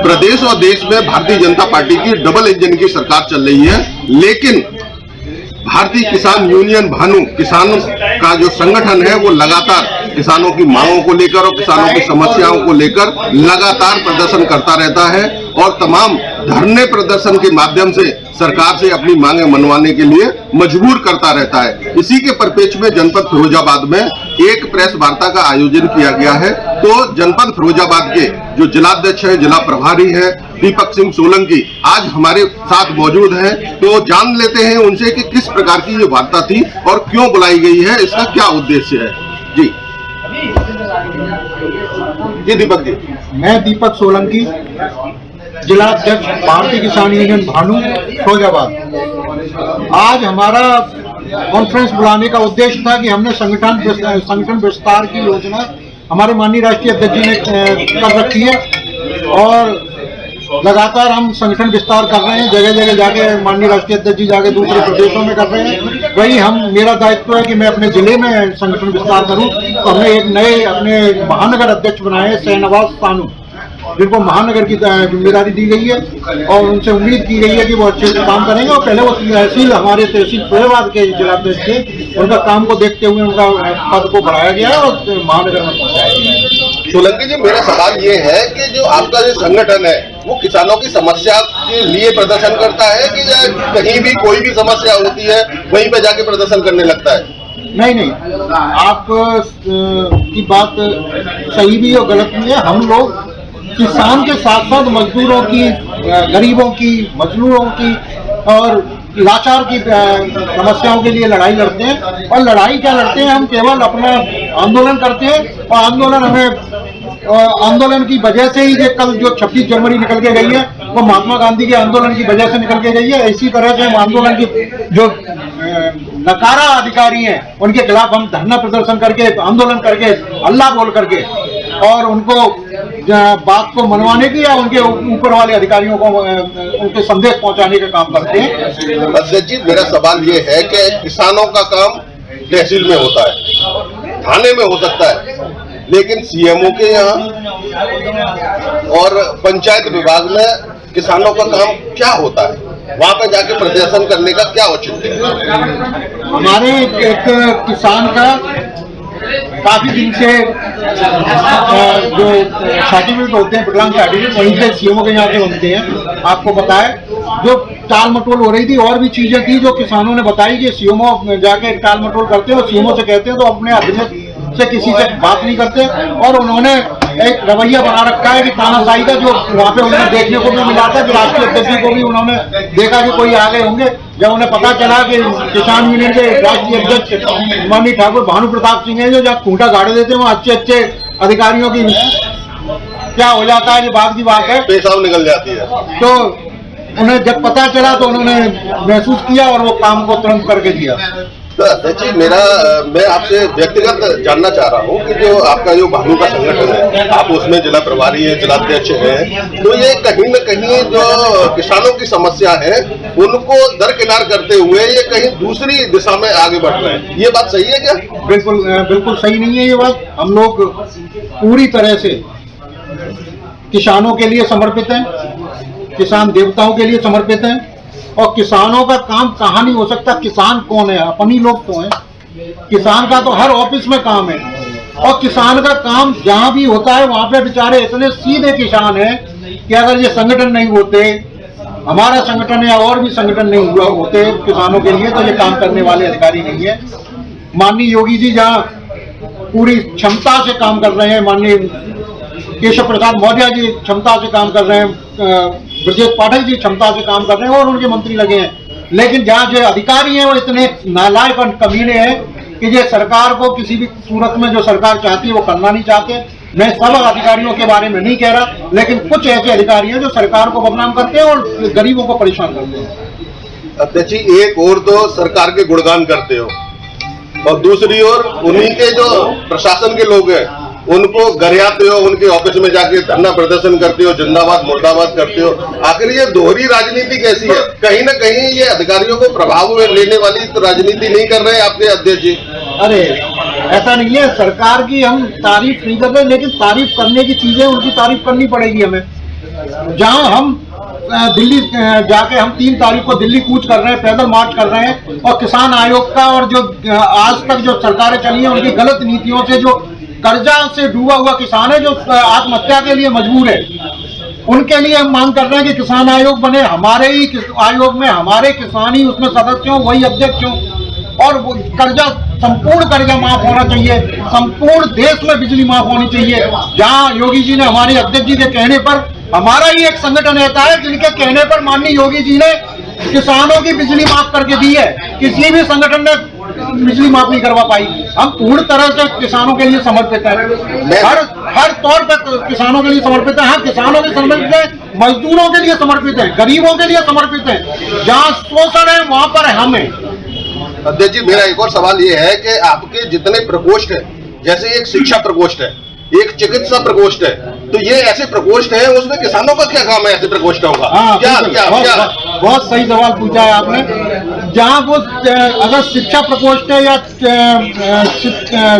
प्रदेश और देश में भारतीय जनता पार्टी की डबल इंजन की सरकार चल रही है, लेकिन भारतीय किसान यूनियन भानु किसानों का जो संगठन है वो लगातार किसानों की मांगों को लेकर और किसानों की समस्याओं को लेकर लगातार प्रदर्शन करता रहता है और तमाम धरने प्रदर्शन के माध्यम से सरकार से अपनी मांगें मनवाने के लिए मजबूर करता रहता है। इसी के परिप्रेक्ष्य में जनपद फिरोजाबाद में एक प्रेस वार्ता का आयोजन किया गया है। तो जनपद फिरोजाबाद के जो जिलाध्यक्ष है, जिला प्रभारी है दीपक सिंह सोलंकी आज हमारे साथ मौजूद हैं। तो जान लेते हैं उनसे कि किस प्रकार की ये वार्ता थी और क्यों बुलाई गई है, इसका क्या उद्देश्य है। जी दीपक जी। मैं दीपक सोलंकी, जिला अध्यक्ष भारतीय किसान यूनियन भानु फिरोजाबाद। आज हमारा कॉन्फ्रेंस बुलाने का उद्देश्य था कि हमने संगठन विस्तार की योजना हमारे माननीय राष्ट्रीय अध्यक्ष जी ने कर रखी है और लगातार हम संगठन विस्तार कर रहे हैं। जगह जगह जाके माननीय राष्ट्रीय अध्यक्ष जी जाके दूसरे प्रदेशों में कर रहे हैं। वही मेरा दायित्व है कि मैं अपने जिले में संगठन विस्तार करूं। तो हमने एक नए अपने महानगर अध्यक्ष बनाए शहनवाज सानू, जिनको महानगर की जिम्मेदारी दी गई है और उनसे उम्मीद की गई है कि वो अच्छे से काम करेंगे। और पहले वो हमारे तहसील फिरोजाबाद के जिलाध्यक्ष थे, उनका काम को देखते हुए उनका पद को बढ़ाया गया और महानगर में पहुंचाया गया। सोलंकी जी, मेरा सवाल ये है कि जो आपका जो संगठन है वो किसानों की समस्या के लिए प्रदर्शन करता है कि कहीं भी कोई भी समस्या होती है वहीं पे जाके प्रदर्शन करने लगता है? नहीं, आप की बात सही भी और गलत भी है। हम लोग किसान के साथ साथ मजदूरों की, गरीबों की, मजदूरों की और लाचार की समस्याओं के लिए लड़ाई लड़ते हैं। और लड़ाई क्या लड़ते हैं, हम केवल अपना आंदोलन करते हैं और आंदोलन की वजह से ही कल जो 26 जनवरी निकल के गई है वो महात्मा गांधी के आंदोलन की वजह से निकल के गई है। इसी तरह से हम आंदोलन की जो नकारा अधिकारी हैं उनके खिलाफ हम धरना प्रदर्शन करके, आंदोलन करके, अल्लाह बोल करके और उनको बात को मनवाने की या उनके ऊपर वाले अधिकारियों को उनके संदेश पहुंचाने का काम करते हैं। अध्यक्ष जी, मेरा सवाल ये है कि किसानों का काम तहसील में होता है, थाने में हो सकता है, लेकिन सीएमओ के यहाँ और पंचायत विभाग में किसानों का काम क्या होता है? वहाँ पे जाके प्रदर्शन करने का क्या औचित्य है? हमारे एक किसान का काफी दिन से जो सर्टिफिकेट होते हैं, विकलांग सर्टिफिकेट, वहीं से सीएमओ के यहाँ से बनते हैं। आपको पता है जो टाल मटोल हो रही थी और भी चीजें थी जो किसानों ने बताई कि सीएमओ जाके टाल मटोल करते हैं और सीएमओ से कहते हैं तो अपने अधीनस्थ से किसी से बात नहीं करते। और उन्होंने एक रवैया बना रखा है कि तानाशाही का, जो वहाँ पे उन्हें देखने को भी मिला था कि राष्ट्रीय अध्यक्ष को भी उन्होंने देखा कि कोई आ गए होंगे। जब उन्हें पता चला कि किसान यूनियन के राष्ट्रीय अध्यक्ष माननीय ठाकुर भानु प्रताप सिंह है जो जहाँ खूंटा गाड़े देते हैं वहाँ अच्छे अधिकारियों की क्या हो जाता है, बात की बात है, पेशाब निकल जाती है। तो उन्हें जब पता चला तो उन्होंने महसूस किया और वो काम को तुरंत करके दिया। तो अध्यक्ष जी, मैं आपसे व्यक्तिगत जानना चाह रहा हूँ कि जो आपका जो भानु का संगठन है, आप उसमें जिला प्रभारी है, जिलाध्यक्ष है, तो ये कहीं न कहीं जो किसानों की समस्या है उनको दरकिनार करते हुए ये कहीं दूसरी दिशा में आगे बढ़ रहे हैं, ये बात सही है क्या? बिल्कुल सही नहीं है ये बात। हम लोग पूरी तरह से किसानों के लिए समर्पित हैं, किसान देवताओं के लिए समर्पित हैं। और किसानों का काम कहाँ नहीं हो सकता? किसान कौन है? अपनी लोग तो हैं। किसान का तो हर ऑफिस में काम है और किसान का काम जहाँ भी होता है वहाँ पे बेचारे इतने सीधे किसान हैं कि अगर ये संगठन नहीं होते, हमारा संगठन या और भी संगठन नहीं हुआ होते किसानों के लिए, तो ये काम करने वाले अधिकारी नहीं है। माननीय योगी जी जहाँ पूरी क्षमता से काम कर रहे हैं, माननीय केशव प्रसाद मौर्य जी क्षमता से काम कर रहे हैं, ब्रजेश पाठक जी क्षमता से काम कर रहे हैं और उनके मंत्री लगे हैं, लेकिन जहाँ जो अधिकारी हैं वो इतने नालायक और कमीने हैं कि ये सरकार को किसी भी सूरत में जो सरकार चाहती है वो करना नहीं चाहते। मैं सब अधिकारियों के बारे में नहीं कह रहा, लेकिन कुछ ऐसे अधिकारी हैं जो सरकार को बदनाम करते हैं और गरीबों को परेशान करते हैं। अध्यक्ष जी, एक और तो सरकार के गुणगान करते हो और दूसरी ओर उन्हीं के जो प्रशासन के लोग हैं उनको गरियाते हो, उनके ऑफिस में जाके धरना प्रदर्शन करते हो, जिंदाबाद मुर्दाबाद करते हो। आखिर ये दोहरी राजनीति कैसी है? कहीं ना कहीं ये अधिकारियों को प्रभाव में लेने वाली तो राजनीति नहीं कर रहे हैं आपके अध्यक्ष जी? अरे ऐसा नहीं है, सरकार की हम तारीफ नहीं कर रहे, लेकिन तारीफ करने की चीजें उनकी तारीफ करनी पड़ेगी हमें। जहां हम दिल्ली जाके हम 3 तारीख को दिल्ली कूच कर रहे हैं, पैदल मार्च कर रहे हैं, और किसान आयोग का और जो आज तक जो सरकारें चली हैं उनकी गलत नीतियों से जो कर्जा से डूबा हुआ किसान है, जो आत्महत्या के लिए मजबूर है, उनके लिए हम मांग कर रहे हैं कि किसान आयोग बने, हमारे ही आयोग में हमारे किसान ही उसमें सदस्य हों, वही अध्यक्ष हों, और वो कर्जा संपूर्ण कर्जा माफ होना चाहिए, संपूर्ण देश में बिजली माफ होनी चाहिए। जहां योगी जी ने हमारे अध्यक्ष जी के कहने पर, हमारा ही एक संगठन रहता है जिनके कहने पर माननीय योगी जी ने किसानों की बिजली माफ करके दी है, किसी भी संगठन ने बिजली माफ नहीं करवा पाई। हम पूर्ण तरह से किसानों के लिए समर्पित है, हर तौर पर किसानों के लिए समर्पित है। हाँ, किसानों के समर्पित है, मजदूरों के लिए समर्पित है, गरीबों के लिए समर्पित है, जहाँ शोषण है वहां पर हम हैं। अध्यक्ष जी, मेरा एक और सवाल ये है कि आपके जितने प्रकोष्ठ है, जैसे एक शिक्षा प्रकोष्ठ है, एक चिकित्सा प्रकोष्ठ है, तो ये ऐसे प्रकोष्ठ है, उसमें किसानों का क्या काम है ऐसे प्रकोष्ठों का? हाँ, क्या बहुत सही सवाल पूछा है आपने। जहाँ वो अगर शिक्षा प्रकोष्ठ है या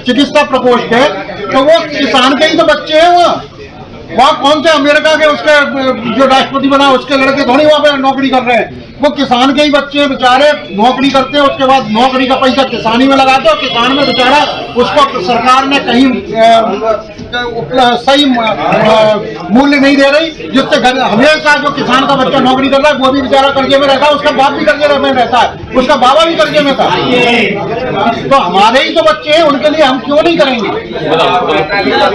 चिकित्सा प्रकोष्ठ है, तो वो किसान के ही तो बच्चे हैं। वहाँ कौन से अमेरिका के उसके जो राष्ट्रपति बना उसके लड़के थोड़ी वहाँ पे नौकरी कर रहे हैं, वो किसान के ही बच्चे बेचारे नौकरी करते हैं, उसके बाद नौकरी का पैसा किसानी में लगाते हैं, और किसान में बेचारा उसको सरकार ने कहीं सही मूल्य नहीं दे रही, जिससे हमेशा जो किसान का बच्चा नौकरी कर रहा है वो भी बेचारा कर्जे में रहता है, उसका बाप भी कर्जे में रहता है, उसका बाबा भी कर्जे में था। तो हमारे ही तो बच्चे हैं, उनके लिए हम क्यों नहीं करेंगे?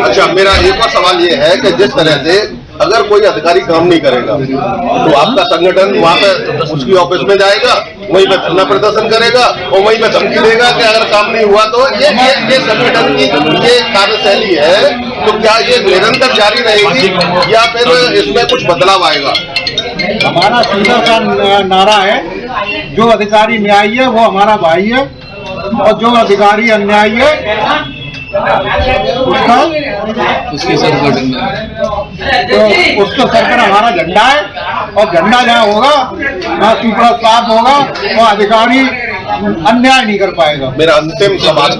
अच्छा, मेरा एक और सवाल ये है कि जिस तरह से अगर कोई अधिकारी काम नहीं करेगा तो आपका संगठन वहां पे उसकी ऑफिस में जाएगा, वहीं पे धरना प्रदर्शन करेगा और वहीं पे धमकी देगा कि अगर काम नहीं हुआ तो ये संगठन की ये कार्यशैली है, तो क्या ये निरंतर जारी रहेगी या फिर इसमें कुछ बदलाव आएगा? हमारा सीधा सा नारा है, जो अधिकारी न्यायी है वो हमारा भाई है, और जो अधिकारी अन्यायी है उसके सर पर हमारा झंडा है, और झंडा जहाँ होगा वहाँ सुपड़ा साफ होगा, और अधिकारी अन्याय नहीं कर पाएगा। मेरा अंतिम सवाल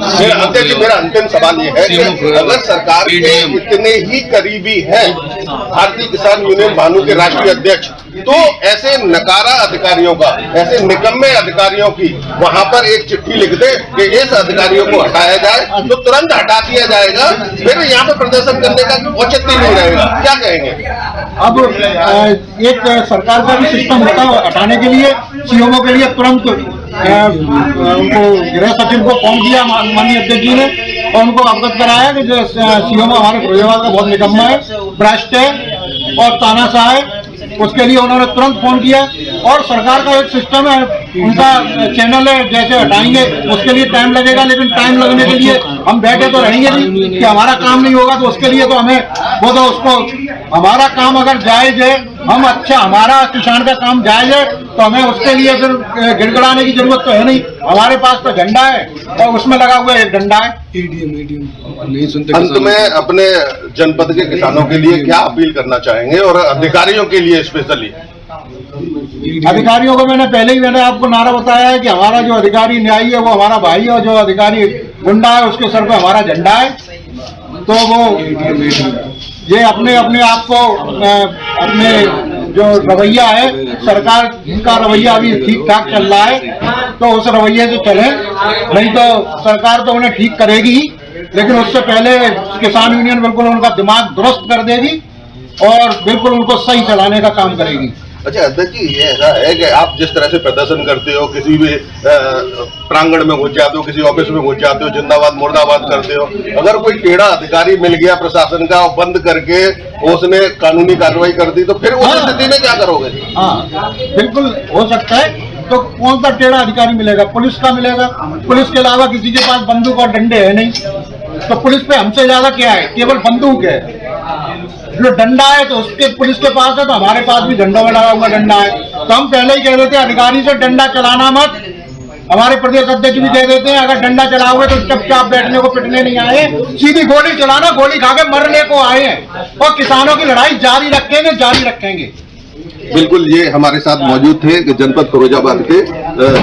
ये है कि अगर सरकार के इतने ही करीबी हैं भारतीय किसान यूनियन भानु के राष्ट्रीय अध्यक्ष, तो ऐसे नकारा अधिकारियों का, ऐसे निकम्मे अधिकारियों की वहां पर एक चिट्ठी लिख दे कि इस अधिकारियों को हटाया जाए, तो तुरंत हटा दिया जाएगा, फिर यहाँ पे प्रदर्शन करने का औचित्य नहीं रहेगा। क्या कहेंगे? अब एक सरकार का भी सिस्टम होता है हटाने के लिए, सीएमओ के लिए तुरंत उनको गृह सचिव को फोन किया माननीय अध्यक्ष जी ने, और उनको अवगत कराया कि जो सीएमओ हमारे फिरोजाबाद का बहुत निकम्मा है, भ्रष्ट है और तानाशाह है, उसके लिए उन्होंने तुरंत फोन किया। और सरकार का एक सिस्टम है, उनका चैनल है, जैसे हटाएंगे उसके लिए टाइम लगेगा, लेकिन टाइम लगने के लिए हम बैठे तो रहेंगे नहीं कि हमारा काम नहीं होगा, तो उसके लिए तो हमें वो तो उसको हमारा काम अगर जायज है, हम अच्छा हमारा किसान का काम जायज है, तो हमें उसके लिए फिर गिड़गिड़ाने की जरूरत तो है नहीं। हमारे पास तो झंडा है और उसमें लगा हुआ एक डंडा है। नहीं सुनते। अंत में अपने जनपद के किसानों के लिए क्या अपील करना चाहेंगे और अधिकारियों के लिए स्पेशली? अधिकारियों को मैंने आपको नारा बताया है कि हमारा जो अधिकारी न्यायी है वो हमारा भाई है, और जो अधिकारी गुंडा है उसके सर पे हमारा झंडा है। तो वो ये अपने आप को अपने जो रवैया है, सरकार का रवैया अभी ठीक ठाक चल रहा है, तो उस रवैये से चले, नहीं तो सरकार तो उन्हें ठीक करेगी ही, लेकिन उससे पहले किसान यूनियन बिल्कुल उनका दिमाग दुरुस्त कर देगी और बिल्कुल उनको सही चलाने का काम करेगी। अच्छा अध्यक्ष जी, ये ऐसा है कि आप जिस तरह से प्रदर्शन करते हो, किसी भी प्रांगण में घुस जाते हो, किसी ऑफिस में घुस जाते हो, जिंदाबाद मुर्दाबाद करते हो, अगर कोई टेढ़ा अधिकारी मिल गया प्रशासन का और बंद करके उसने कानूनी कार्रवाई कर दी, तो फिर उस स्थिति में क्या करोगे? हाँ, बिल्कुल हो सकता है। तो कौन सा टेढ़ा अधिकारी मिलेगा? पुलिस का मिलेगा। पुलिस के अलावा किसी के पास बंदूक और डंडे है नहीं, तो पुलिस पे हमसे ज्यादा क्या है? केवल बंदूक है। जो डंडा है तो उसके पुलिस के पास है, तो हमारे पास भी झंडों में लगा हुआ डंडा है। तो हम पहले ही कह देते हैं अधिकारी से डंडा चलाना मत। हमारे प्रदेश अध्यक्ष भी कह देते हैं अगर डंडा चलाओगे तो चुपचाप बैठने को पिटने नहीं आए, सीधी गोली चलाना, गोली खा के मरने को आए हैं, और किसानों की लड़ाई जारी रखेंगे। बिल्कुल, ये हमारे साथ मौजूद थे कि जनपद फिरोजाबाद के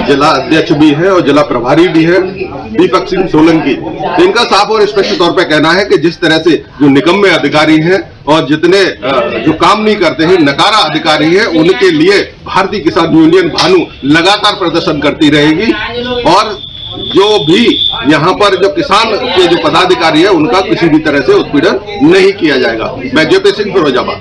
जिला अध्यक्ष भी हैं और जिला प्रभारी भी हैं दीपक सिंह सोलंकी। तो इनका साफ और स्पष्ट तौर पे कहना है कि जिस तरह से जो निकम्मे अधिकारी हैं और जितने जो काम नहीं करते हैं, नकारा अधिकारी हैं, उनके लिए भारतीय किसान यूनियन भानु लगातार प्रदर्शन करती रहेगी और जो भी यहाँ पर जो किसान के जो पदाधिकारी है उनका किसी भी तरह से उत्पीड़न नहीं किया जाएगा। मैं जेपी सिंह, फिरोजाबाद।